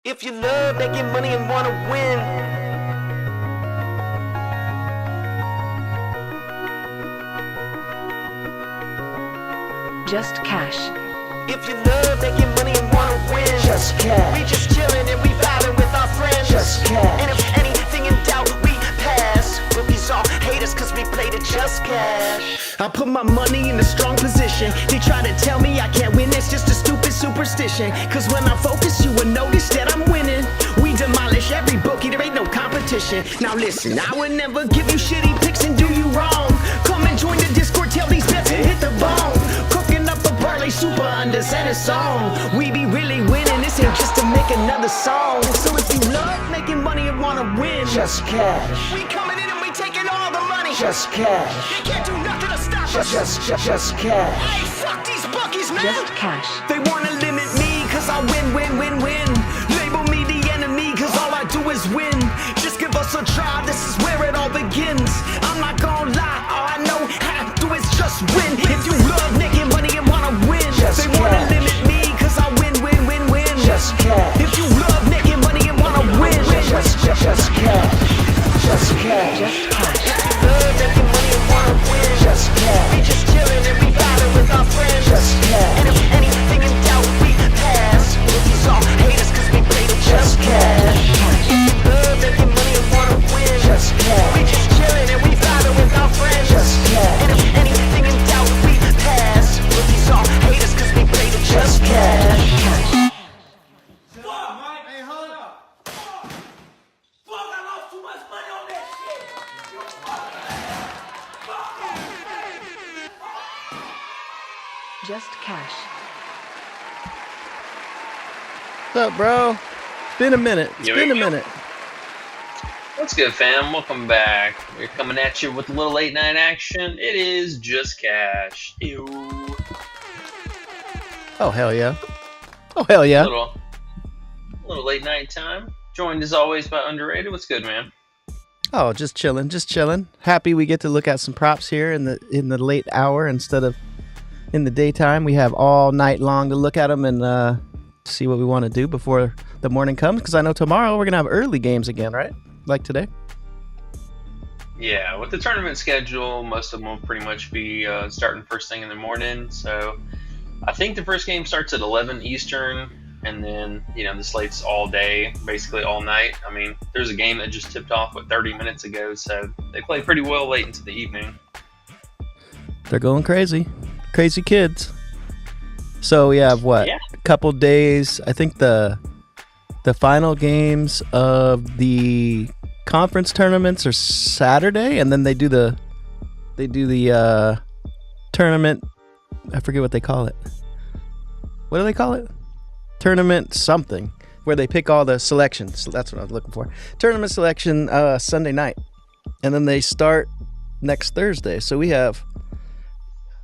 If you love making money and wanna win, Just cash. if you love making money and wanna win, Just cash. we just chillin' and we vibing with our friends. Just cash. And if anything in doubt, we pass. Rookies all hate us cause we played it just cash. I put my money in a strong position. They try to tell me I can't win, it's just a stupid superstition. Cause when I focus, you will notice that I'm winning. We demolish every bookie, there ain't no competition. Now listen, I would never give you shitty picks and do you wrong. Come and join the Discord, tell these bets and hit the bone. Cooking up a parlay super unders and a song. We be really winning, this ain't just to make another song. So if you love making money and wanna win, Just cash. we coming in and we taking all the money. Just cash. They can't do nothing to stop us. Just cash. Hey, fuck these bookies, man. Just cash. They wanna limit me cause I win. Label me the enemy cause all I do is win. Just give us a try, this is where it all begins. I'm not gonna lie, all I know how to do is just win. If you love making money and wanna win, Just they wanna cash. limit me cause I win. Just cash. If you love making money and wanna win, Just cash. Just cash. Just cash. love making money and wanna win. Just cash. We just chillin' and we vibing with our friends. Just cash. And if anything in doubt, we pass. Rookies all hate us cause we played it just cash. Love making money and wanna win. Just cash. We just chillin' and we vibing with our friends. Just cash. And if anything in doubt, we pass. Rookies all hate us cause we played it just cash. Hey, hold up. Fuck, I lost too much money on that shit. Just cash. What's up, bro? It's been a minute. It's Yo, been a yo. minute. What's good, fam? Welcome back. We're coming at you with a little late night action. It is Just Cash. Ew. Oh, hell yeah. Oh, hell yeah. Little late night time. Joined as always by Underrated. What's good, man? Oh, just chilling, just chilling. Happy we get to look at some props here in the late hour instead of in the daytime. We have all night long to look at them and see what we want to do before the morning comes. Because I know tomorrow we're gonna have early games again, right? Like today. Yeah, with the tournament schedule, most of them will pretty much be starting first thing in the morning. So I think the first game starts at 11 Eastern, and then, the slate's all day, basically all night. I mean, there's a game that just tipped off, 30 minutes ago, so they play pretty well late into the evening. They're going crazy, crazy kids. So we have what? Yeah. A couple days. I think the final games of the conference tournaments are Saturday, and then they do the tournament. I forget what they call it. What do they call it? Tournament something, where they pick all the selections. So that's what I was looking for. Tournament selection Sunday night, and then they start next Thursday. So we have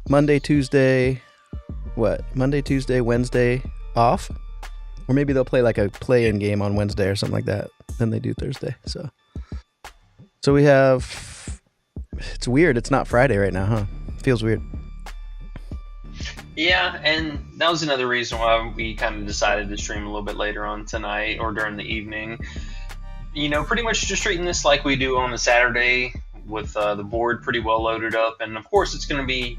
Monday, Tuesday, Wednesday off, or maybe they'll play like a play-in game on Wednesday or something like that. Then they do Thursday. So we have. It's weird. It's not Friday right now, huh? Feels weird. Yeah, and that was another reason why we kind of decided to stream a little bit later on tonight or during the evening. Pretty much just treating this like we do on the Saturday with the board pretty well loaded up. And of course, it's going to be,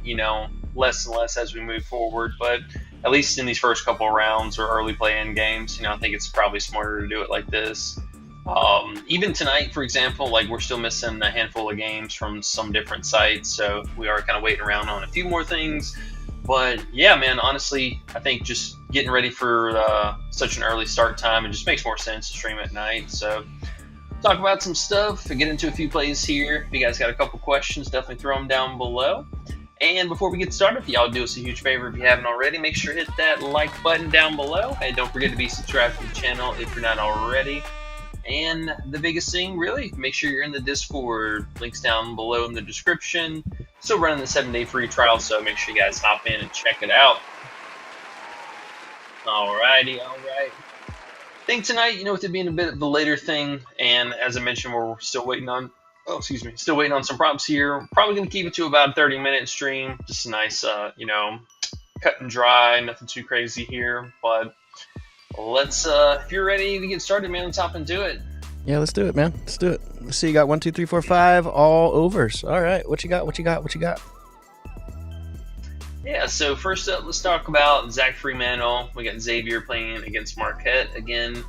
less and less as we move forward. But at least in these first couple of rounds or early play-in games, I think it's probably smarter to do it like this. Even tonight, for example, we're still missing a handful of games from some different sites. So we are kind of waiting around on a few more things. But yeah, man, honestly, I think just getting ready for such an early start time, it just makes more sense to stream at night. So talk about some stuff and get into a few plays here. If you guys got a couple questions, definitely throw them down below. And before we get started, if y'all do us a huge favor, if you haven't already, make sure to hit that like button down below. And don't forget to be subscribed to the channel if you're not already. And the biggest thing, really, make sure you're in the Discord. Links down below in the description. Still running the 7-day free trial, so make sure you guys hop in and check it out. Alrighty, alright. I think tonight, with it being a bit of a later thing, and as I mentioned, we're still waiting on, still waiting on some props here. Probably going to keep it to about a 30-minute stream. Just a nice, cut and dry, nothing too crazy here. But let's if you're ready to get started, man, let's hop into it. Yeah, let's do it, man. Let's do it. Let's see, you got 1, 2, 3, 4, 5, all overs. All right, what you got? What you got? Yeah, so first up, let's talk about Zach Fremantle. We got Xavier playing against Marquette again,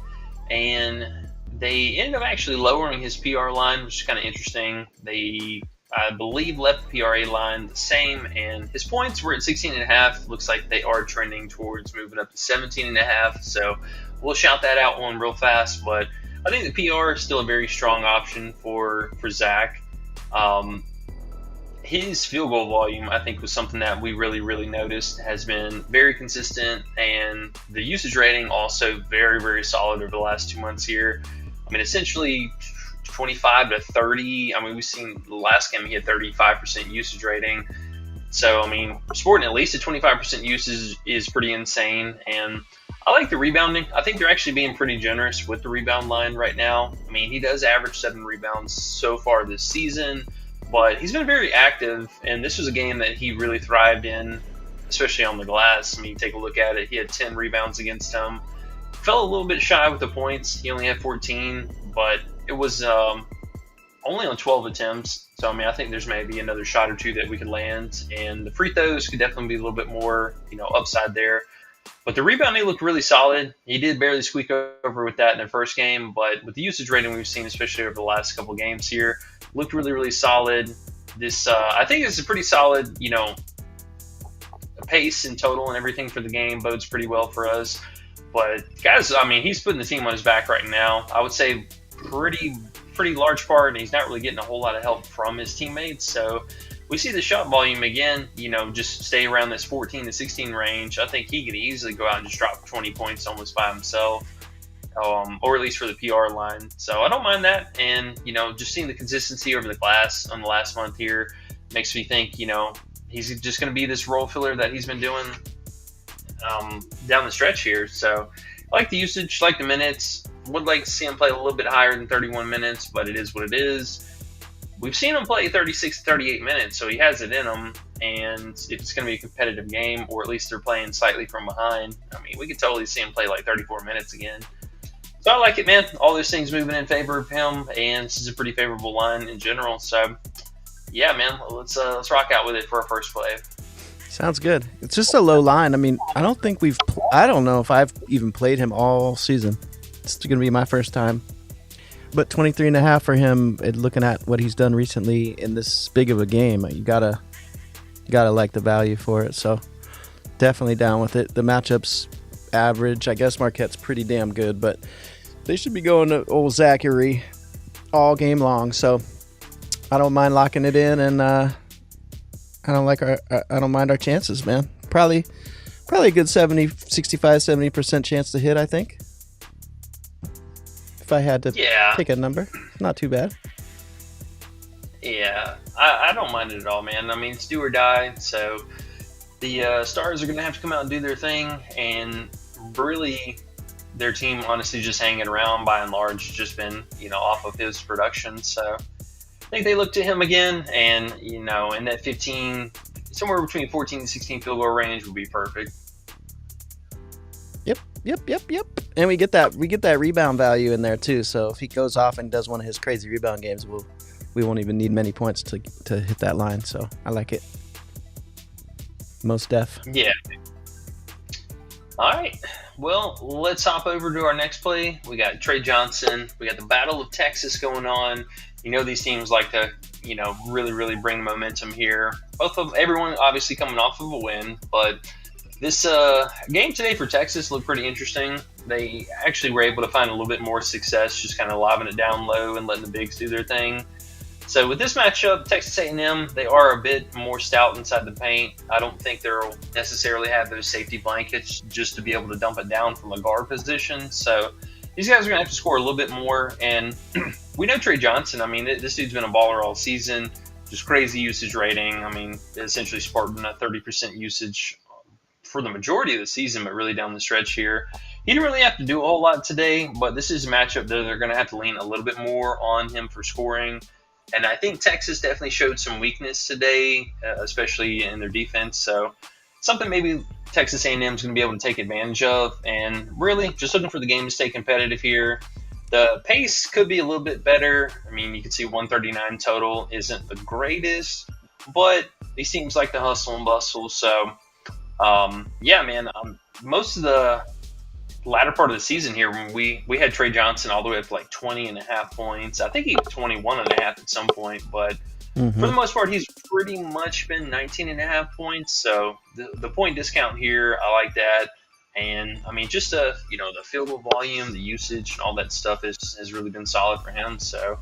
and they ended up actually lowering his PR line, which is kind of interesting. They, I believe, left the PRA line the same, and his points were at 16.5. Looks like they are trending towards moving up to 17.5, so we'll shout that out one real fast, but I think the PR is still a very strong option for Zach. His field goal volume, I think, was something that we really noticed, has been very consistent, and the usage rating also very solid over the last 2 months here. I mean, essentially 25 to 30. I mean, we've seen the last game he had 35% usage rating. So, I mean, sporting at least a 25% usage is pretty insane, and I like the rebounding. I think they're actually being pretty generous with the rebound line right now. I mean, he does average 7 rebounds so far this season, but he's been very active, and this was a game that he really thrived in, especially on the glass. I mean, take a look at it. He had 10 rebounds against him. Fell a little bit shy with the points. He only had 14, but it was only on 12 attempts. So, I mean, I think there's maybe another shot or two that we could land, and the free throws could definitely be a little bit more, upside there. But the rebounding looked really solid. He did barely squeak over with that in the first game, but with the usage rating we've seen, especially over the last couple of games here, looked really solid. This, I think, is a pretty solid, pace in total and everything for the game. Bodes pretty well for us. But guys, I mean, he's putting the team on his back right now. I would say pretty large part, and he's not really getting a whole lot of help from his teammates. So we see the shot volume again, just stay around this 14 to 16 range. I think he could easily go out and just drop 20 points almost by himself, or at least for the PR line. So I don't mind that. And, just seeing the consistency over the glass on the last month here makes me think, he's just going to be this role filler that he's been doing down the stretch here. So I like the usage, like the minutes. Would like to see him play a little bit higher than 31 minutes, but it is what it is. We've seen him play 36, 38 minutes, so he has it in him. And if it's going to be a competitive game, or at least they're playing slightly from behind, I mean, we could totally see him play like 34 minutes again. So I like it, man. All those things moving in favor of him, and this is a pretty favorable line in general. So, yeah, man, let's rock out with it for our first play. Sounds good. It's just a low line. I mean, I don't think I don't know if I've even played him all season. It's going to be my first time. But 23.5 for him, looking at what he's done recently in this big of a game, you gotta like the value for it. So definitely down with it. The matchup's average. I guess Marquette's pretty damn good, but they should be going to old Zachary all game long. So I don't mind locking it in, and I don't mind our chances, man. Probably a good 65-70% chance to hit, I think. If I had to pick a number, not too bad. Yeah, I don't mind it at all, man. I mean, it's do or die. So the Stars are going to have to come out and do their thing, and really their team honestly just hanging around by and large, just been, off of his production. So I think they look to him again, and, in that 15, somewhere between 14 and 16 field goal range would be perfect. Yep. And we get that rebound value in there too. So if he goes off and does one of his crazy rebound games, we won't even need many points to hit that line. So I like it. Most def. Yeah. All right. Well, let's hop over to our next play. We got Trey Johnson. We got the Battle of Texas going on. These teams like to, really bring momentum here. Everyone obviously coming off of a win, but this game today for Texas looked pretty interesting. They actually were able to find a little bit more success, just kind of lobbing it down low and letting the bigs do their thing. So with this matchup, Texas A&M, they are a bit more stout inside the paint. I don't think they'll necessarily have those safety blankets just to be able to dump it down from a guard position. So these guys are going to have to score a little bit more. And we know Trey Johnson. I mean, this dude's been a baller all season. Just crazy usage rating. I mean, essentially Spartan a 30% usage for the majority of the season, but really down the stretch here. He didn't really have to do a whole lot today, but this is a matchup that they're going to have to lean a little bit more on him for scoring. And I think Texas definitely showed some weakness today, especially in their defense. So something maybe Texas A&M is going to be able to take advantage of. And really, just looking for the game to stay competitive here. The pace could be a little bit better. I mean, you can see 139 total isn't the greatest, but he seems like the hustle and bustle. So, yeah, man, most of the latter part of the season here, when we had Trey Johnson all the way up to like 20.5 points. I think he was 21.5 at some point, but for the most part, he's pretty much been 19.5 points. So the point discount here, I like that. And I mean, just the field goal volume, the usage, and all that stuff has really been solid for him. So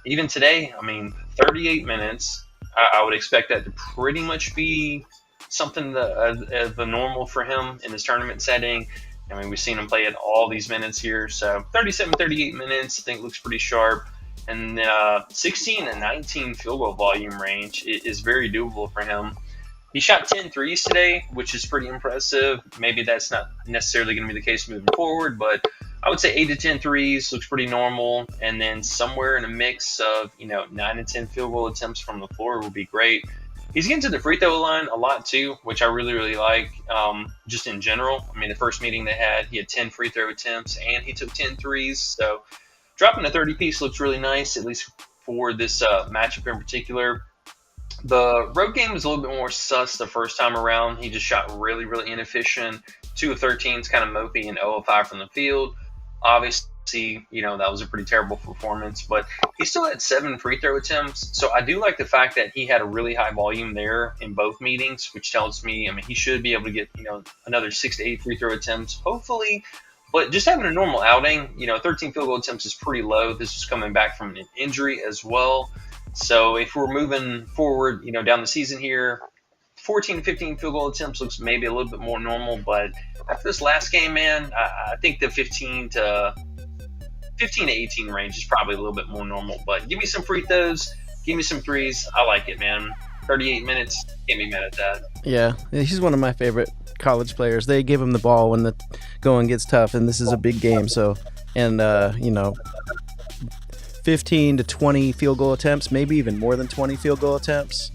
even today, I mean, 38 minutes, I would expect that to pretty much be something of the normal for him in this tournament setting. I mean, we've seen him play at all these minutes here. So 37, 38 minutes, I think looks pretty sharp. And 16 and 19 field goal volume range is very doable for him. He shot 10 threes today, which is pretty impressive. Maybe that's not necessarily going to be the case moving forward, but I would say 8 to 10 threes looks pretty normal. And then somewhere in a mix of, 9 to 10 field goal attempts from the floor would be great. He's getting to the free throw line a lot too, which I really, really like, just in general. I mean, the first meeting they had, he had 10 free throw attempts and he took 10 threes. So dropping a 30-piece looks really nice, at least for this matchup in particular. The road game was a little bit more sus the first time around. He just shot really, really inefficient. 2 of 13 is kind of mopey and 0 of 5 from the field. Obviously, that was a pretty terrible performance, but he still had 7 free throw attempts. So I do like the fact that he had a really high volume there in both meetings, which tells me, I mean, he should be able to get, another 6 to 8 free throw attempts, hopefully. But just having a normal outing, 13 field goal attempts is pretty low. This is coming back from an injury as well. So if we're moving forward, down the season here, 14 to 15 field goal attempts looks maybe a little bit more normal. But after this last game, man, I think the 15 to 18 range is probably a little bit more normal. But give me some free throws, give me some threes. I like it, man. 38 minutes, can't be mad at that. Yeah, he's one of my favorite college players. They give him the ball when the going gets tough, and this is a big game. So, and 15 to 20 field goal attempts, maybe even more than 20 field goal attempts.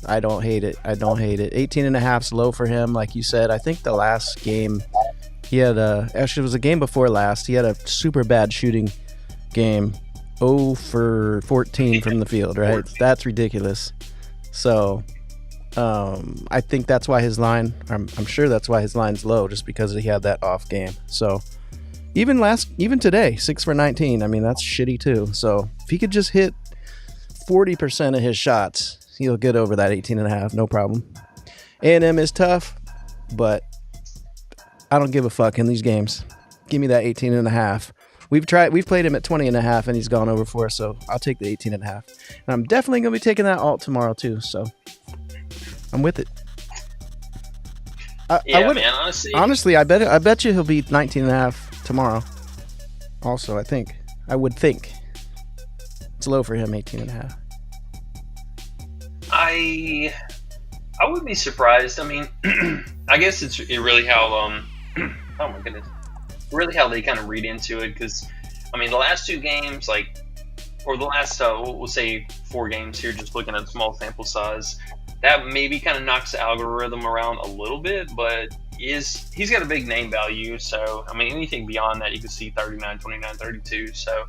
I don't hate it. 18 and a half's low for him, like you said. I think the last game he had actually it was a game before last. He had a super bad shooting game. 0 for 14 from the field, right? That's ridiculous. So I think that's why his line, I'm sure that's why his line's low, just because he had that off game. So even today, 6 for 19, I mean, that's shitty too. So if he could just hit 40% of his shots, he'll get over that 18 and a half, no problem. A&M is tough, but I don't give a fuck in these games. Give me that 18 and a half. We've played him at 20 and a half, and he's gone over for us, so I'll take the 18 and a half. And I'm definitely going to be taking that alt tomorrow too, so I'm with it. Man, honestly, I bet you he'll be 19 and a half tomorrow. Also, I would think. It's low for him, 18 and a half. I would be surprised. I mean, I guess it's really how oh my goodness, really how they kind of read into it, because I mean the last 2 games, or the last we'll say 4 games here, just looking at small sample size, that maybe kind of knocks the algorithm around a little bit, but he's got a big name value. So I mean, anything beyond that, you can see 39, 29, 32. So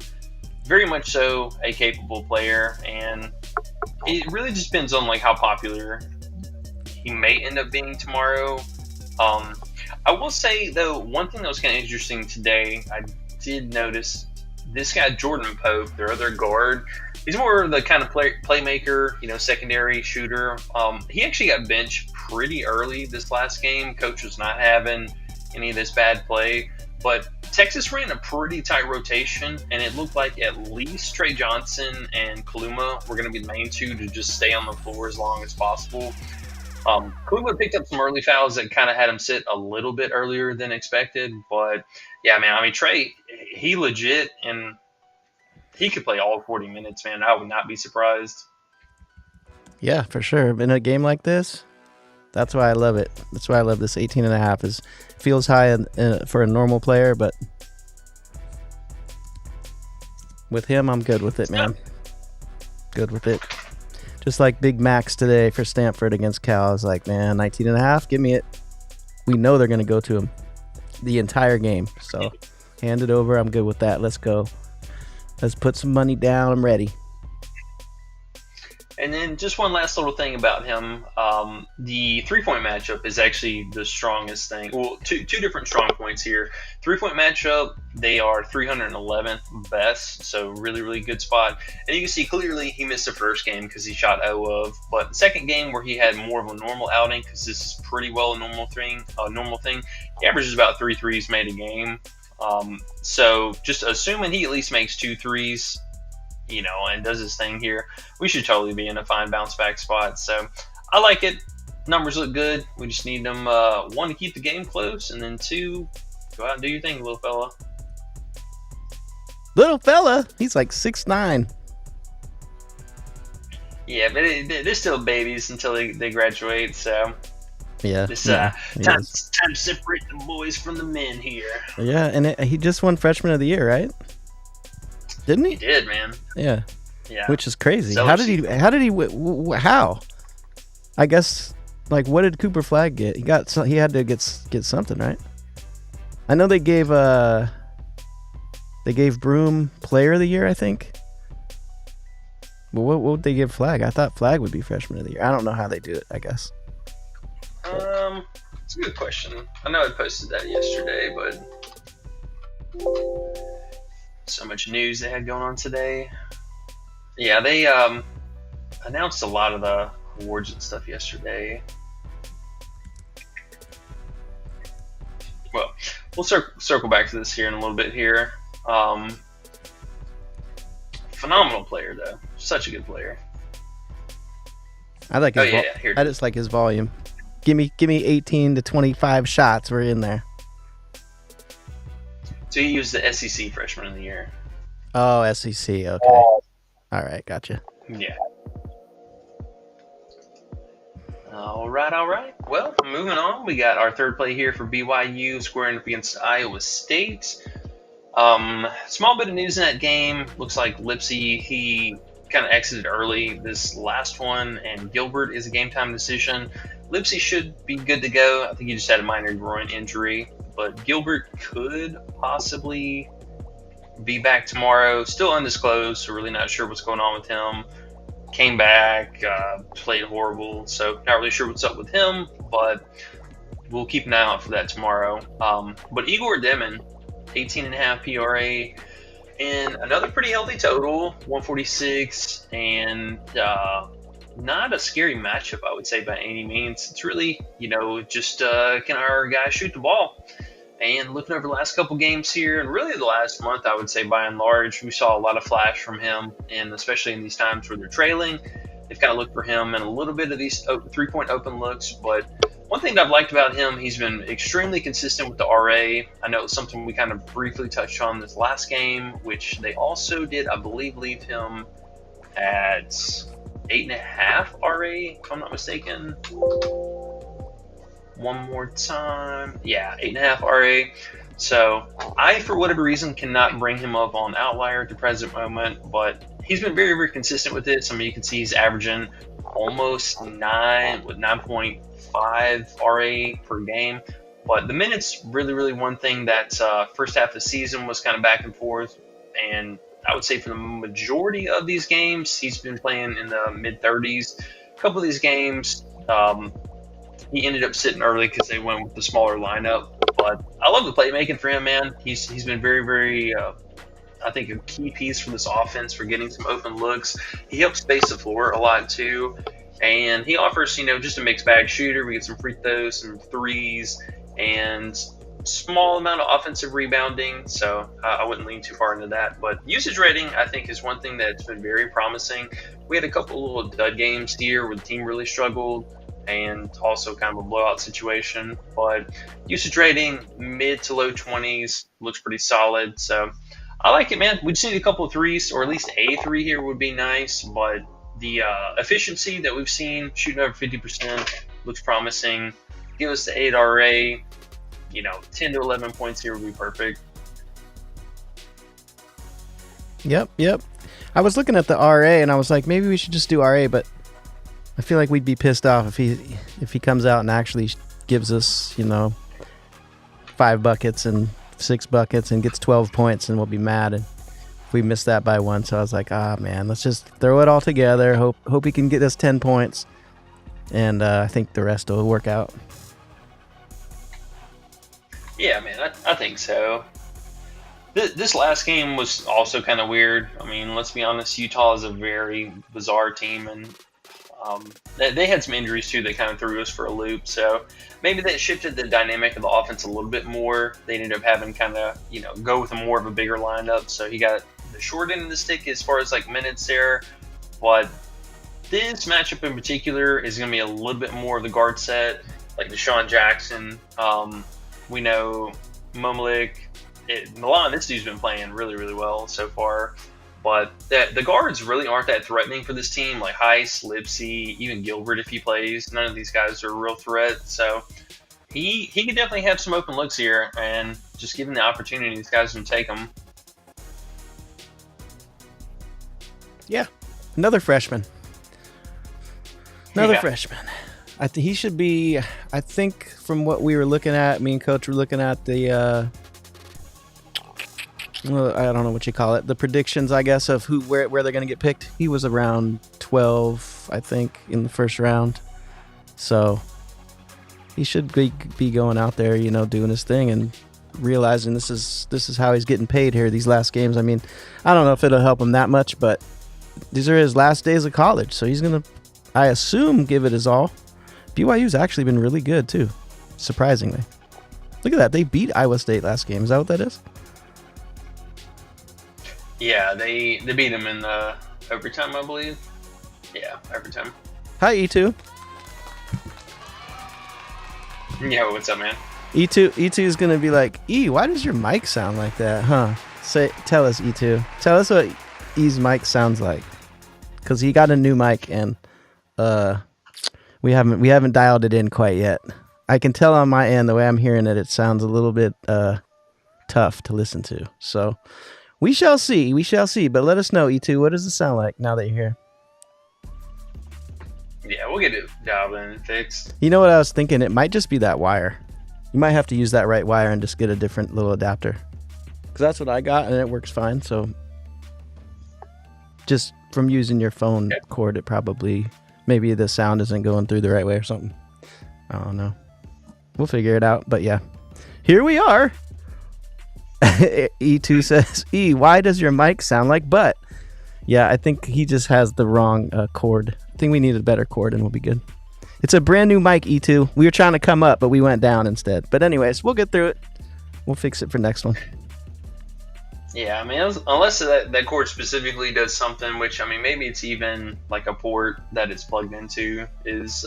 very much so a capable player, and it really just depends on how popular he may end up being tomorrow. I will say though, one thing that was kind of interesting today, I did notice this guy Jordan Pope, their other guard. He's more of the kind of playmaker, secondary shooter. He actually got benched pretty early this last game. Coach was not having any of this bad play, but Texas ran a pretty tight rotation, and it looked like at least Trey Johnson and Kaluma were going to be the main 2 to just stay on the floor as long as possible. Kaluma picked up some early fouls that kind of had him sit a little bit earlier than expected, but yeah, man, I mean, Trey, he legit, and he could play all 40 minutes, man. I would not be surprised. Yeah, for sure. In a game like this, that's why I love it. That's why I love this 18 and a half. Feels high for a normal player, but with him, I'm good with it, man. Good with it. Just like Big Max today for Stanford against Cal. I was like, man, 19.5, give me it. We know they're going to go to him the entire game. So hand it over. I'm good with that. Let's go. Let's put some money down. I'm ready. And then just one last little thing about him. The 3-point matchup is actually the strongest thing. Well, two different strong points here. 3-point matchup, they are 311th best, so really, really good spot. And you can see clearly he missed the first game because he shot 0 of. But the second game where he had more of a normal outing, because this is pretty well a normal thing, he averages about 3 threes made a game. So just assuming he at least makes 2 threes, and does his thing here, we should totally be in a fine bounce back spot. So I like it. Numbers look good. We just need them, 1, to keep the game close, and then 2, go out and do your thing, little fella. Little fella? He's like 6'9". Yeah, but they're still babies until they graduate, so Yeah. it's yeah, time to separate the boys from the men here. Yeah, and he just won Freshman of the Year, right? Didn't He he? did, man. Yeah. Yeah. Which is crazy. So How did he? How? I guess, like, what did Cooper Flagg get? He had to get something, right? I know they gave Broom Player of the Year, I think. But what would they give Flagg? I thought Flagg would be Freshman of the Year. I don't know how they do it, I guess. It's a good question. I know I posted that yesterday, but so much news they had going on today. Yeah, they announced a lot of the awards and stuff yesterday. Well, we'll circle back to this here in a little bit here. Phenomenal player, though. Such a good player. I like his here. I just like his volume. Give me 18 to 25 shots. We're in there. So he used the SEC Freshman of the Year. Oh, SEC. Okay. All right. Gotcha. Yeah. All right. Well, moving on. We got our third play here for BYU squaring up against Iowa State. Small bit of news in that game. Looks like Lipsy, he kind of exited early this last one, and Gilbert is a game time decision. Lipsy should be good to go. I think he just had a minor groin injury, but Gilbert could possibly be back tomorrow. Still undisclosed, so really not sure what's going on with him. Came back, played horrible, so not really sure what's up with him, but we'll keep an eye out for that tomorrow. But Igor Demon, 18.5 PRA, and another pretty healthy total, 146, and not a scary matchup, I would say, by any means. It's really, just can our guys shoot the ball? And looking over the last couple games here, and really the last month, I would say by and large, we saw a lot of flash from him, and especially in these times where they're trailing, they've kind of looked for him and a little bit of these 3-point open looks. But one thing that I've liked about him, he's been extremely consistent with the RA. I know it's something we kind of briefly touched on this last game, which they also did, I believe, leave him at 8.5 RA, if I'm not mistaken. One more time. Yeah, 8.5 RA. So I, for whatever reason, cannot bring him up on Outlier at the present moment, but he's been very, very consistent with it. You can see he's averaging almost 9.5 RA per game. But the minutes, really one thing that first half of the season was kind of back and forth. And I would say for the majority of these games, he's been playing in the mid-30s. A couple of these games, he ended up sitting early because they went with the smaller lineup. But I love the playmaking for him, man. He's been very, very, I think, a key piece for this offense for getting some open looks. He helps space the floor a lot, too. And he offers, just a mixed bag shooter. We get some free throws, some threes, and small amount of offensive rebounding. So I wouldn't lean too far into that. But usage rating, I think, is one thing that's been very promising. We had a couple little dud games here where the team really struggled, and also kind of a blowout situation. But usage rating, mid to low 20s, looks pretty solid. So I like it, man. We just need a couple of threes, or at least a 3 here would be nice. But the efficiency that we've seen, shooting over 50%, looks promising. Give us the 8 RA, 10 to 11 points here would be perfect. Yep. I was looking at the RA, and I was like, maybe we should just do RA, but I feel like we'd be pissed off if he comes out and actually gives us, 5 buckets and 6 buckets and gets 12 points, and we'll be mad if we miss that by 1. So I was like, man, let's just throw it all together. Hope he can get us 10 points, and I think the rest will work out. Yeah, man, I think so. This last game was also kind of weird. I mean, let's be honest, Utah is a very bizarre team, and they had some injuries too that kind of threw us for a loop. So maybe that shifted the dynamic of the offense a little bit more. They ended up having kind of, go with more of a bigger lineup. So he got the short end of the stick as far as like minutes there. But this matchup in particular is going to be a little bit more of the guard set, like Deshaun Jackson. We know Momelik. Milan, this dude's been playing really, really well so far. But the guards really aren't that threatening for this team. Like Heiss, Lipsy, even Gilbert if he plays. None of these guys are a real threat. So he could definitely have some open looks here. And just given the opportunity, these guys can take them. Yeah, another freshman. Freshman. He should be, I think from what we were looking at, me and Coach were looking at the... well, I don't know what you call it. The predictions, I guess, of where they're going to get picked. He was around 12, I think, in the first round. So he should be going out there, doing his thing and realizing this is how he's getting paid here these last games. I mean, I don't know if it'll help him that much, but these are his last days of college, so he's going to, I assume, give it his all. BYU's actually been really good too, surprisingly. Look at that. They beat Iowa State last game. Is that what that is? Yeah, they beat him in the overtime, I believe. Yeah, overtime. Hi, E2. Yeah, what's up, man? E2 is gonna be like, why does your mic sound like that, huh? Tell us, E2. Tell us what E's mic sounds like, because he got a new mic and we haven't dialed it in quite yet. I can tell on my end the way I'm hearing it sounds a little bit tough to listen to. So. We shall see, but let us know, E2, what does it sound like now that you're here? Yeah, we'll get it dialed in and fixed. You know what I was thinking? It might just be that wire. You might have to use that right wire and just get a different little adapter. Because that's what I got, and it works fine, so... Just from using your phone cord, it probably... Maybe the sound isn't going through the right way or something. I don't know. We'll figure it out, but yeah. Here we are! E2 says, why does your mic sound like butt? Yeah, I think he just has the wrong cord. I think we need a better cord and we'll be good. It's a brand new mic, E2. We were trying to come up, but we went down instead. But anyways, we'll get through it. We'll fix it for next one. Yeah, I mean, unless that cord specifically does something, which, I mean, maybe it's even like a port that it's plugged into is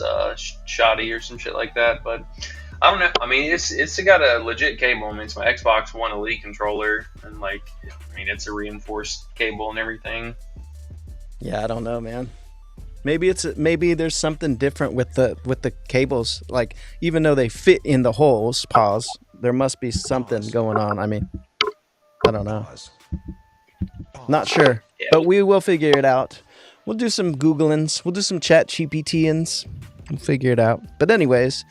shoddy or some shit like that, but... I don't know. I mean, it's got a legit cable. I mean, it's my Xbox One Elite controller, and it's a reinforced cable and everything. Yeah, I don't know, man. Maybe there's something different with the cables. Like, even though they fit in the holes, there must be something going on. I mean, I don't know. Not sure, but we will figure it out. We'll do some Googlings. We'll do some chat GPTins. We'll figure it out. But anyways.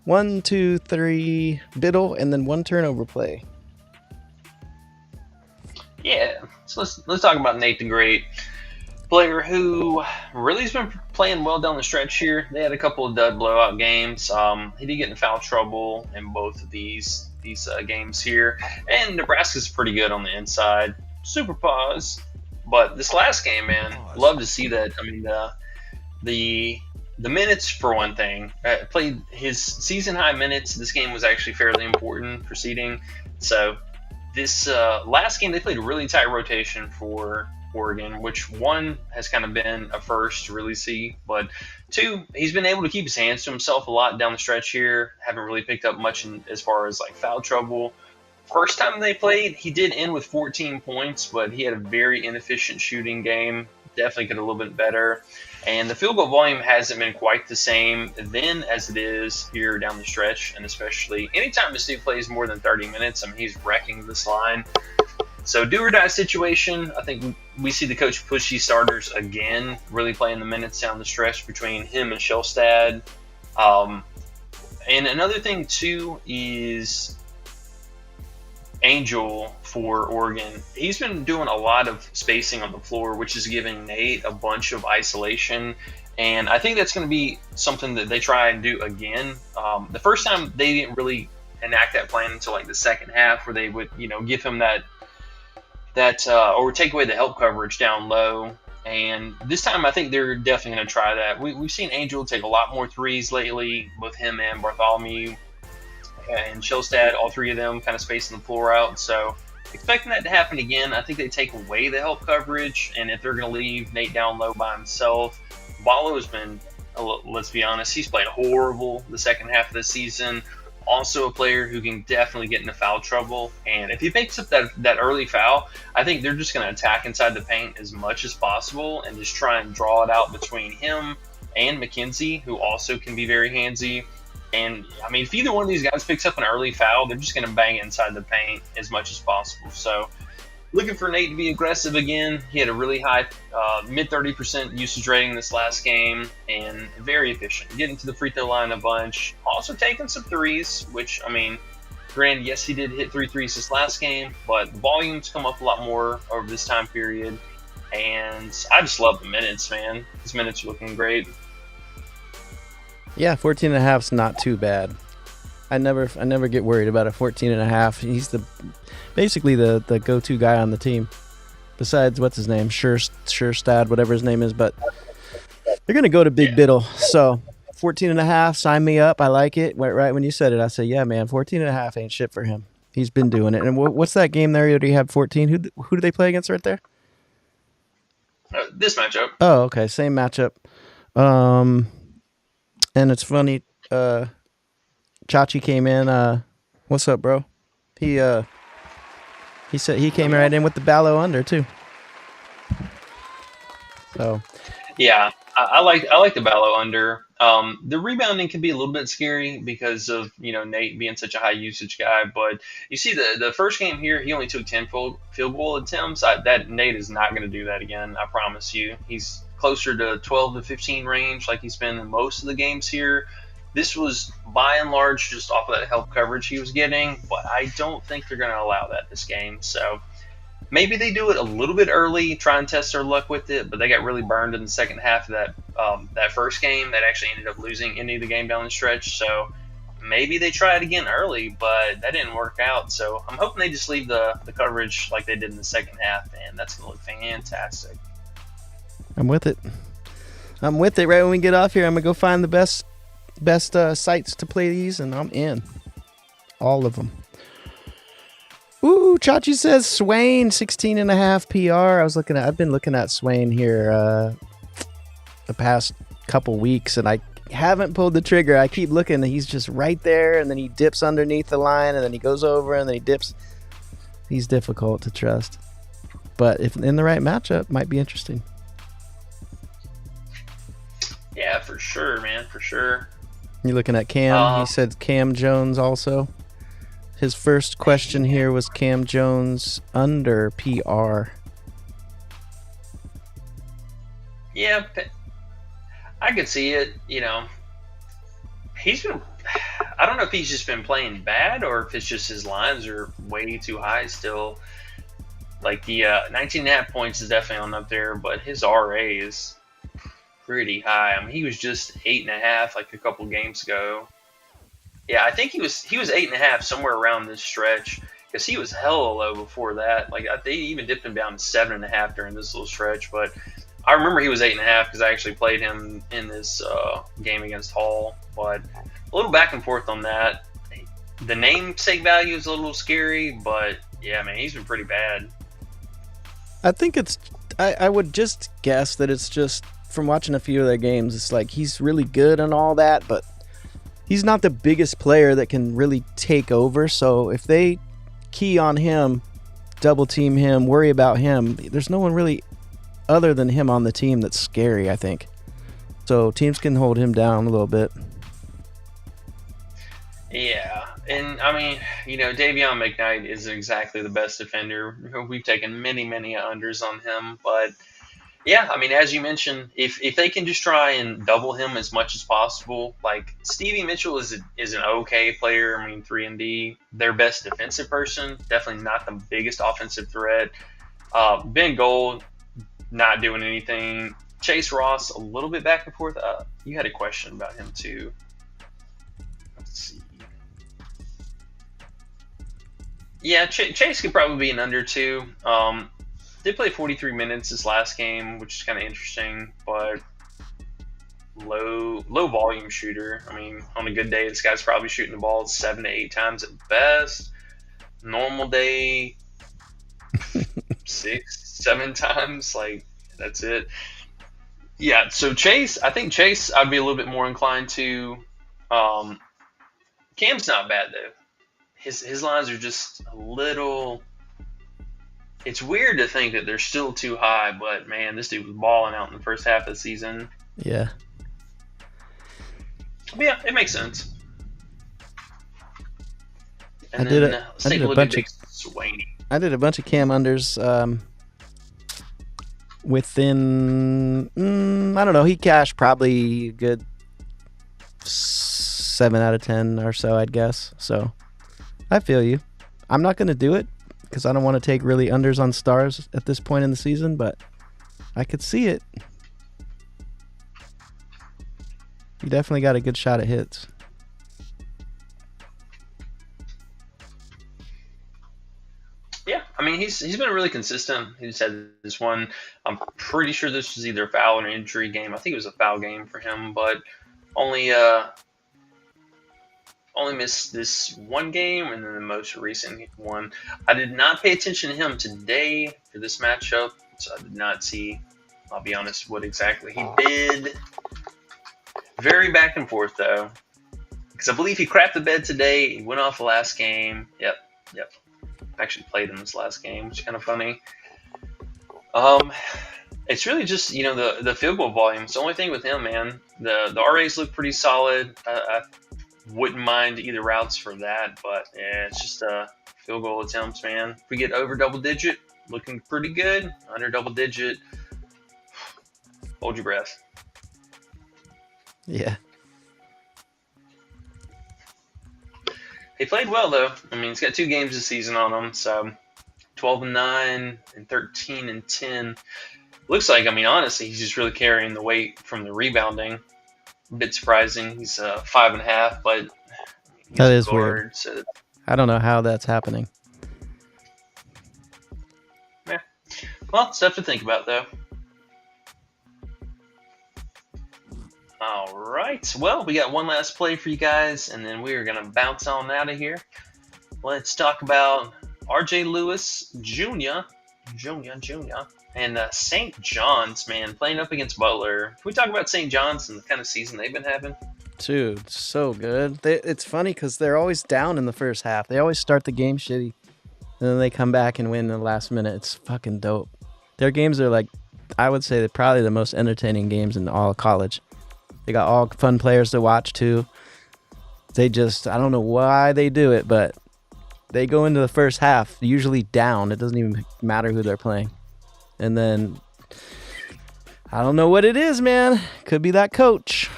1, 2, 3 Biddle, and then 1 turnover play. Yeah, so let's talk about Nate the Great, player who really has been playing well down the stretch here. They had a couple of dud blowout games. He did get in foul trouble in both of these games here, and Nebraska's pretty good on the inside. Super pause, but this last game, man, love to see that. I mean, the minutes, for one thing, played his season-high minutes. This game was actually fairly important for seeding. So this last game, they played a really tight rotation for Oregon, which, one, has kind of been a first to really see. But, two, he's been able to keep his hands to himself a lot down the stretch here. Haven't really picked up much as far as, foul trouble. First time they played, he did end with 14 points, but he had a very inefficient shooting game. Definitely could have a little bit better. And the field goal volume hasn't been quite the same then as it is here down the stretch. And especially anytime this dude plays more than 30 minutes, I mean, he's wrecking this line. So do or die situation. I think we see the coach push these starters again, really playing the minutes down the stretch between him and Shellstad. And another thing too is Angel for Oregon. He's been doing a lot of spacing on the floor, which is giving Nate a bunch of isolation. And I think that's going to be something that they try and do again. The first time they didn't really enact that plan until like the second half, where they would, give him that or take away the help coverage down low. And this time, I think they're definitely going to try that. We've seen Angel take a lot more threes lately, both him and Bartholomew and Shellstad, all three of them kind of spacing the floor out. So expecting that to happen again. I think they take away the help coverage, and if they're going to leave Nate down low by himself, Ballo's been, let's be honest, he's played horrible the second half of the season. Also a player who can definitely get into foul trouble. And if he picks up that early foul, I think they're just going to attack inside the paint as much as possible and just try and draw it out between him and McKenzie, who also can be very handsy. And, I mean, if either one of these guys picks up an early foul, they're just going to bang it inside the paint as much as possible. So looking for Nate to be aggressive again. He had a really high mid 30% usage rating this last game and very efficient. Getting to the free throw line a bunch. Also taking some threes, which, I mean, granted, yes, he did hit 3 threes this last game, but the volumes come up a lot more over this time period. And I just love the minutes, man. His minutes are looking great. Yeah, 14 and a half is not too bad. I never get worried about a 14 and a half. He's basically the go-to guy on the team. Besides, what's his name? Sherstad, whatever his name is. But they're going to go to Big Biddle. So 14 and a half, sign me up. I like it. Right when you said it, I said, yeah, man, 14 and a half ain't shit for him. He's been doing it. And what's that game there? Did he have 14? Who do they play against right there? This matchup. Oh, okay. Same matchup. And it's funny, Chachi came in. What's up, bro? He said he came right in with the Ballo under too. So yeah, I like the Ballo under. The rebounding can be a little bit scary because of Nate being such a high usage guy. But you see the first game here, he only took 10 field goal attempts. That Nate is not going to do that again. I promise you. He's closer to 12 to 15 range like he's been in most of the games here. This was by and large just off of that help coverage he was getting, but I don't think they're going to allow that this game. So maybe they do it a little bit early, try and test their luck with it, but they got really burned in the second half of that first game that actually ended up losing any of the game down the stretch. So maybe they try it again early, but that didn't work out. So I'm hoping they just leave the coverage like they did in the second half, and that's going to look fantastic. I'm with it. Right when we get off here, I'm going to go find the best sites to play these, and I'm in. All of them. Ooh, Chachi says Swain 16.5 PR. I've been looking at Swain here the past couple weeks, and I haven't pulled the trigger. I keep looking, and he's just right there, and then he dips underneath the line, and then he goes over, and then he dips. He's difficult to trust. But if in the right matchup, might be interesting. Yeah, for sure, man, for sure. You looking at Cam? He said Cam Jones also. His first question here was Cam Jones under PR. Yeah, I could see it. He's been. I don't know if he's just been playing bad or if it's just his lines are way too high still. Like the 19.5 points is definitely on up there, but his RA is pretty high. I mean, he was just 8.5 like a couple games ago. Yeah, I think he was 8.5 somewhere around this stretch because he was hella low before that. Like they even dipped him down to 7.5 during this little stretch. But I remember he was 8.5 because I actually played him in this game against Hall. But a little back and forth on that. The namesake value is a little scary, but yeah, man, he's been pretty bad. I think I would just guess that it's just from watching a few of their games, it's like he's really good and all that, but he's not the biggest player that can really take over. So if they key on him, double team him, worry about him, there's no one really other than him on the team that's scary, I think. So teams can hold him down a little bit. Yeah, And I mean, Davion McKnight isn't exactly the best defender. We've taken many, many unders on him, but yeah, I mean, as you mentioned, if they can just try and double him as much as possible, like Stevie Mitchell is an okay player. I mean, 3 and D, their best defensive person, definitely not the biggest offensive threat. Ben Gold not doing anything. Chase Ross a little bit back and forth. You had a question about him too. Let's see. Yeah, Chase could probably be an under too. Did play 43 minutes this last game, which is kind of interesting, but low volume shooter. I mean, on a good day, this guy's probably shooting the ball 7 to 8 times at best. Normal day, 6, 7 times. Like, that's it. Yeah, so I think Chase, I'd be a little bit more inclined to. Cam's not bad though. His lines are just a little. It's weird to think that they're still too high, but man, this dude was balling out in the first half of the season. Yeah. But yeah, it makes sense. And I did a bunch of Swaney. I did a bunch of Cam unders. Within, I don't know, he cashed probably a good 7 out of 10 or so, I'd guess. So I feel you. I'm not going to do it because I don't want to take really unders on stars at this point in the season, but I could see it. You definitely got a good shot at hits. Yeah, I mean, he's been really consistent. He just had this one. I'm pretty sure this was either a foul or an injury game. I think it was a foul game for him, but only missed this one game and then the most recent one. I did not pay attention to him today for this matchup, so I did not see, I'll be honest, what exactly he did. Very back and forth, though, because I believe he crapped the bed today. He went off the last game. Yep. Actually played in this last game, which is kind of funny. It's really just, the field goal volume. It's the only thing with him, man. The RAs look pretty solid. I wouldn't mind either routes for that, but yeah, it's just field goal attempts, man. If we get over double digit, looking pretty good. Under double digit, hold your breath. Yeah. He played well, though. I mean, he's got 2 games this season on him, so 12-9 and 13-10. Looks like, I mean, honestly, he's just really carrying the weight from the rebounding. A bit surprising. He's 5.5, but that is guard, weird. So, I don't know how that's happening. yeah. Well, stuff to think about, though. All right. Well, we got one last play for you guys, and then we are going to bounce on out of here. Let's talk about R.J. Lewis Jr. And St. John's, man, playing up against Butler. Can we talk about St. John's and the kind of season they've been having? Dude, so good. It's funny because they're always down in the first half. They always start the game shitty, and then they come back and win in the last minute. It's fucking dope. Their games are, like, I would say they're probably the most entertaining games in all of college. They got all fun players to watch, too. They just, I don't know why they do it, but they go into the first half usually down. It doesn't even matter who they're playing. And then, I don't know what it is, man. Could be that coach.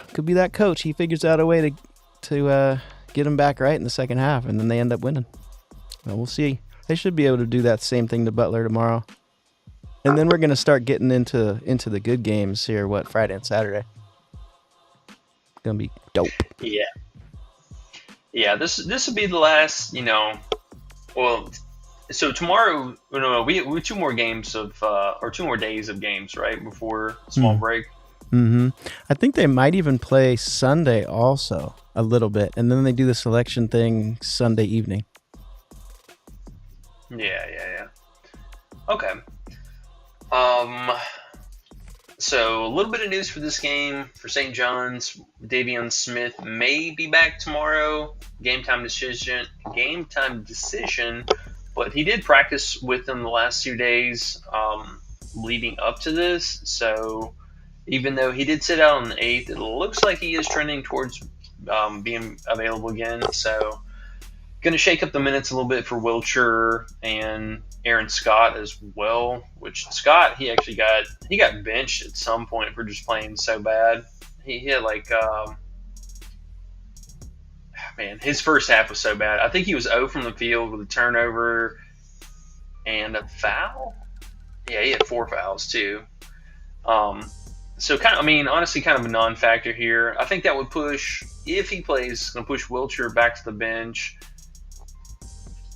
He figures out a way to get them back right in the second half, and then they end up winning. Well, we'll see. They should be able to do that same thing to Butler tomorrow. And then we're going to start getting into the good games here, Friday and Saturday. Gonna be dope. Yeah, this will be the last, so tomorrow, we have 2 more games or 2 more days of games, right, before small break. Mm-hmm. I think they might even play Sunday also a little bit, and then they do the selection thing Sunday evening. Yeah. Okay. So a little bit of news for this game for St. John's. Davion Smith may be back tomorrow. Game time decision. But he did practice with them the last 2 days leading up to this. So even though he did sit out on the 8th, it looks like he is trending towards being available again. So Going to shake up the minutes a little bit for Wilcher and Aaron Scott as well. Which Scott, he got benched at some point for just playing so bad. He had his first half was so bad. I think he was 0 from the field with a turnover and a foul. Yeah, he had 4 fouls too. So honestly, kind of a non-factor here. I think that would push, if he plays, going to push Wilcher back to the bench.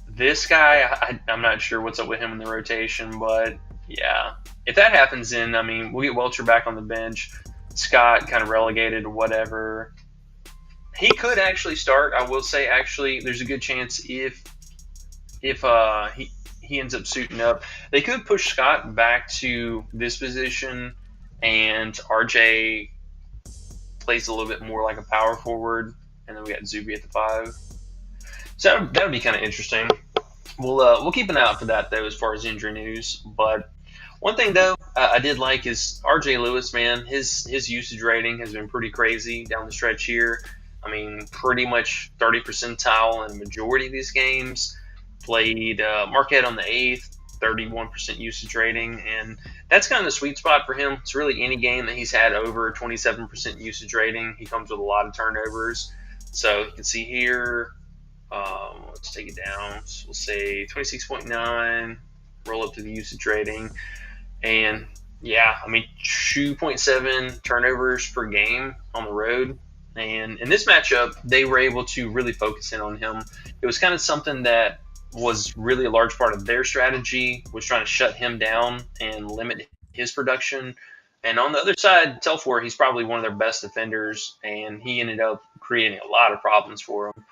This guy, I'm not sure what's up with him in the rotation, but yeah, if that happens, then we'll get Wilcher back on the bench. Scott kind of relegated to whatever. He could actually start. I will say, actually, there's a good chance if he ends up suiting up, they could push Scott back to this position, and RJ plays a little bit more like a power forward, and then we got Zuby at the 5. So that would be kind of interesting. We'll keep an eye out for that though, as far as injury news. But one thing though I did like is RJ Lewis, man. His usage rating has been pretty crazy down the stretch here. Pretty much 30 percentile in the majority of these games. Played Marquette on the 8th, 31% usage rating, and that's kind of the sweet spot for him. It's really any game that he's had over 27% usage rating. He comes with a lot of turnovers. So you can see here. Let's take it down. So we'll say 26.9, roll up to the usage rating. And yeah, 2.7 turnovers per game on the road. And in this matchup, they were able to really focus in on him. It was kind of something that was really a large part of their strategy, was trying to shut him down and limit his production. And on the other side, Telfor, he's probably one of their best defenders, and he ended up creating a lot of problems for them.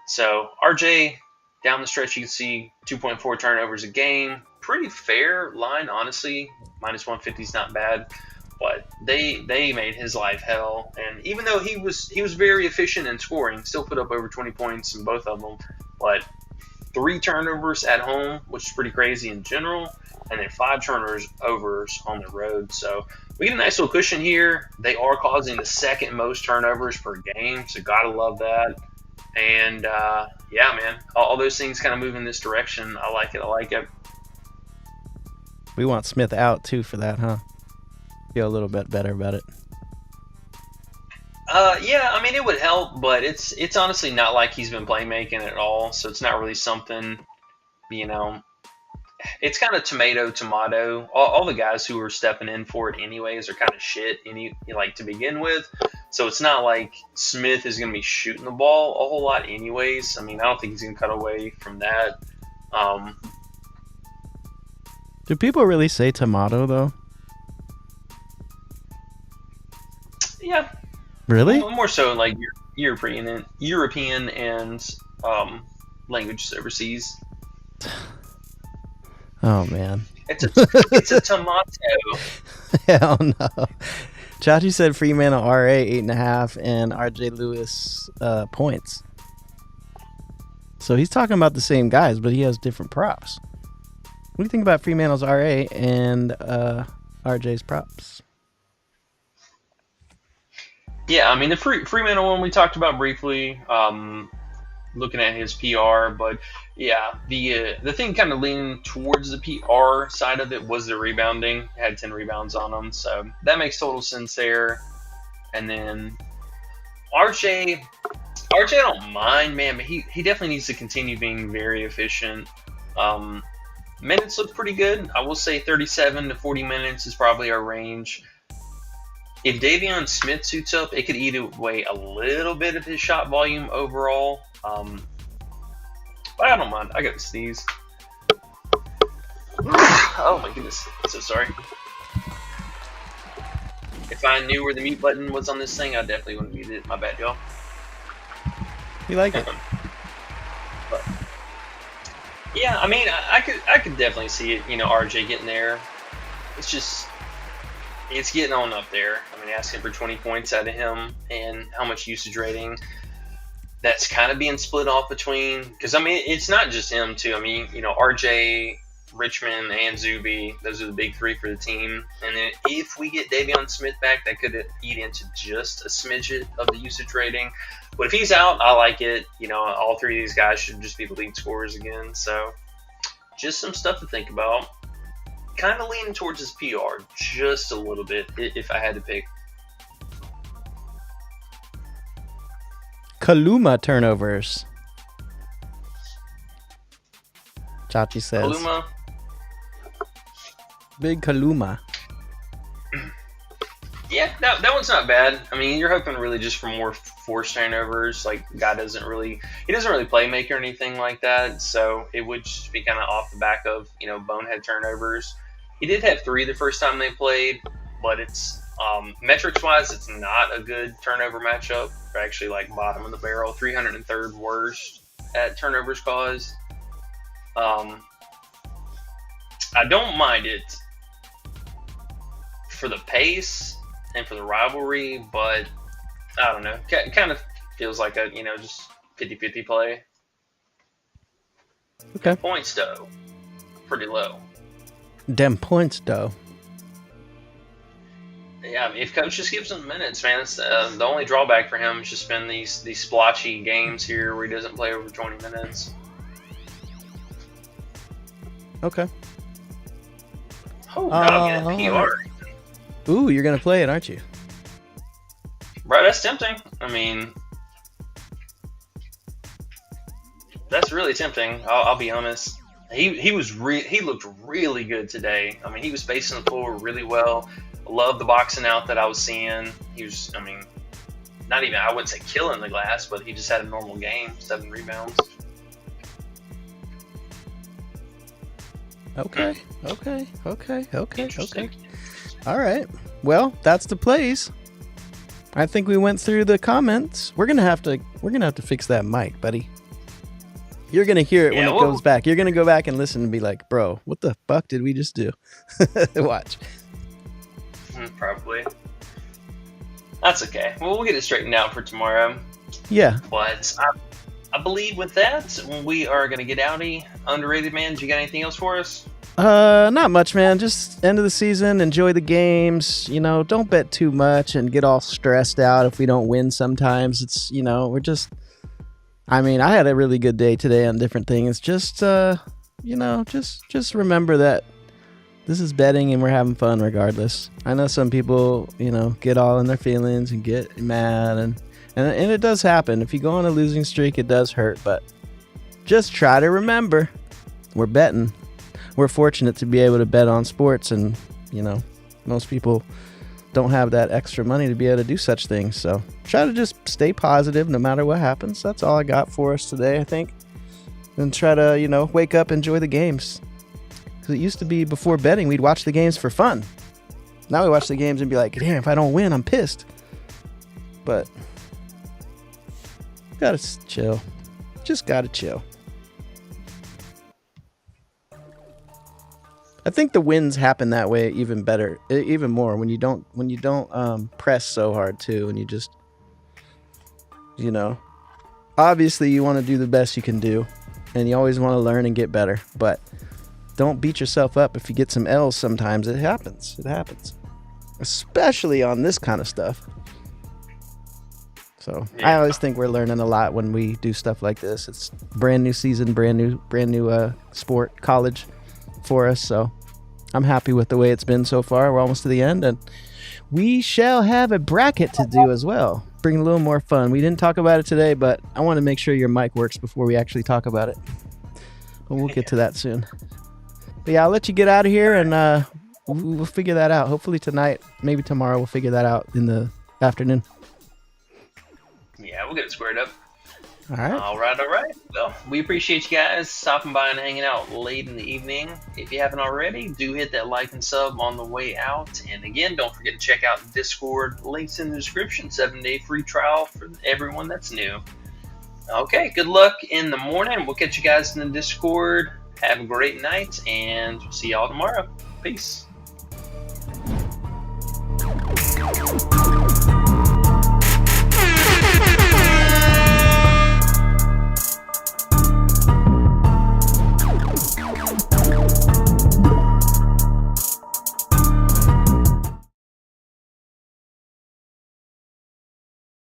So RJ, down the stretch, you can see 2.4 turnovers a game. Pretty fair line, honestly. Minus 150 is not bad, but they made his life hell. And even though he was very efficient in scoring, still put up over 20 points in both of them. But 3 turnovers at home, which is pretty crazy in general, and then 5 turnovers on the road. So we get a nice little cushion here. They are causing the second most turnovers per game, so gotta love that. And yeah, man, all those things kind of move in this direction. I like it. We want Smith out too for that, huh? Feel a little bit better about it. Yeah, it would help, but it's honestly not like he's been playmaking at all. So it's not really something, It's kind of tomato. All the guys who are stepping in for it anyways are kind of shit, to begin with. So it's not like Smith is going to be shooting the ball a whole lot anyways. I don't think he's going to cut away from that. Do people really say tomato, though? Yeah. Really? More so like European and languages overseas. Oh, man. It's a tomato. Hell no. Chachi said Fremantle RA 8.5 and RJ Lewis points. So he's talking about the same guys, but he has different props. What do you think about Fremantle's RA and RJ's props? Yeah, the Fremantle one we talked about briefly, looking at his PR, but yeah, the thing kind of leaning towards the PR side of it was the rebounding. Had 10 rebounds on him, so that makes total sense there. And then RJ, I don't mind, man, but he definitely needs to continue being very efficient. Minutes look pretty good. I will say 37 to 40 minutes is probably our range. If Davion Smith suits up, it could eat away a little bit of his shot volume overall. But I don't mind. I got to sneeze. Oh my goodness. I'm so sorry. If I knew where the mute button was on this thing, I definitely wouldn't mute it. My bad, y'all. You like it? But, yeah, I could definitely see it, RJ getting there. It's getting on up there. Asking for 20 points out of him, and how much usage rating. That's kind of being split off between, because it's not just him too. RJ Richmond and Zuby. Those are the big three for the team. And then if we get Davion Smith back, that could eat into just a smidget of the usage rating. But if he's out, I like it. All three of these guys should just be the lead scorers again. So just some stuff to think about. Kind of leaning towards his PR just a little bit if I had to pick. Kaluma turnovers. Chachi says. Kaluma. Big Kaluma. Yeah, that one's not bad. I mean, you're hoping really just for more forced turnovers. Like, the guy doesn't really play make or anything like that. So it would just be kind of off the back of, bonehead turnovers. He did have 3 the first time they played, but it's metrics-wise, it's not a good turnover matchup. They're actually like bottom of the barrel, 303rd worst at turnovers caused. I don't mind it for the pace and for the rivalry, but I don't know. It kind of feels like a, just 50-50 play. Okay. Points, though, pretty low. Them points, though. Yeah, I mean, if coach just gives him minutes, man, it's, the only drawback for him is just been these splotchy games here where he doesn't play over 20 minutes. Okay. Oh, no, I'm getting PR. Ooh, you're going to play it, aren't you? Bro, that's tempting. I mean, that's really tempting. I'll be honest. He looked really good today. I mean, he was spacing the floor really well. Love the boxing out that I was seeing. He was, I mean, not even, I wouldn't say killing the glass, but he just had a normal game, 7 rebounds. Okay. All right. Well, that's the plays. I think we went through the comments. We're gonna have to fix that mic, buddy. You're gonna hear it when it goes back. You're gonna go back and listen and be like, "Bro, what the fuck did we just do?" Watch. Probably. That's okay. Well, we'll get it straightened out for tomorrow. Yeah. But I believe with that, we are gonna get outie. Underrated man, do you got anything else for us? Not much, man. Just end of the season, enjoy the games. Don't bet too much and get all stressed out if we don't win sometimes. It's, we're just, I mean, I had a really good day today on different things. Just, just remember that this is betting and we're having fun regardless. I know some people, get all in their feelings and get mad and it does happen. If you go on a losing streak, it does hurt, but just try to remember we're betting. We're fortunate to be able to bet on sports, and most people don't have that extra money to be able to do such things. So try to just stay positive no matter what happens. That's all I got for us today, I think. And try to, wake up, enjoy the games. Because it used to be before betting, we'd watch the games for fun. Now we watch the games and be like, damn, if I don't win, I'm pissed. But gotta chill. Just gotta chill. I think the wins happen that way even better, even more when you don't press so hard too, and you just, obviously you want to do the best you can do, and you always want to learn and get better, but don't beat yourself up if you get some L's. Sometimes it happens, especially on this kind of stuff. So yeah. I always think we're learning a lot when we do stuff like this. It's brand new season, brand new sport, college for us, so I'm happy with the way it's been so far. We're almost to the end, and we shall have a bracket to do as well. Bring a little more fun. We didn't talk about it today, but I want to make sure your mic works before we actually talk about it. But we'll get to that soon. But yeah, I'll let you get out of here, and we'll figure that out. Hopefully tonight, maybe tomorrow, we'll figure that out in the afternoon. Yeah, we'll get it squared up. All right. All right. Well, we appreciate you guys stopping by and hanging out late in the evening. If you haven't already, do hit that like and sub on the way out. And again, don't forget to check out the Discord. Links in the description. 7-day free trial for everyone that's new. Okay, good luck in the morning. We'll catch you guys in the Discord. Have a great night, and we'll see y'all tomorrow. Peace.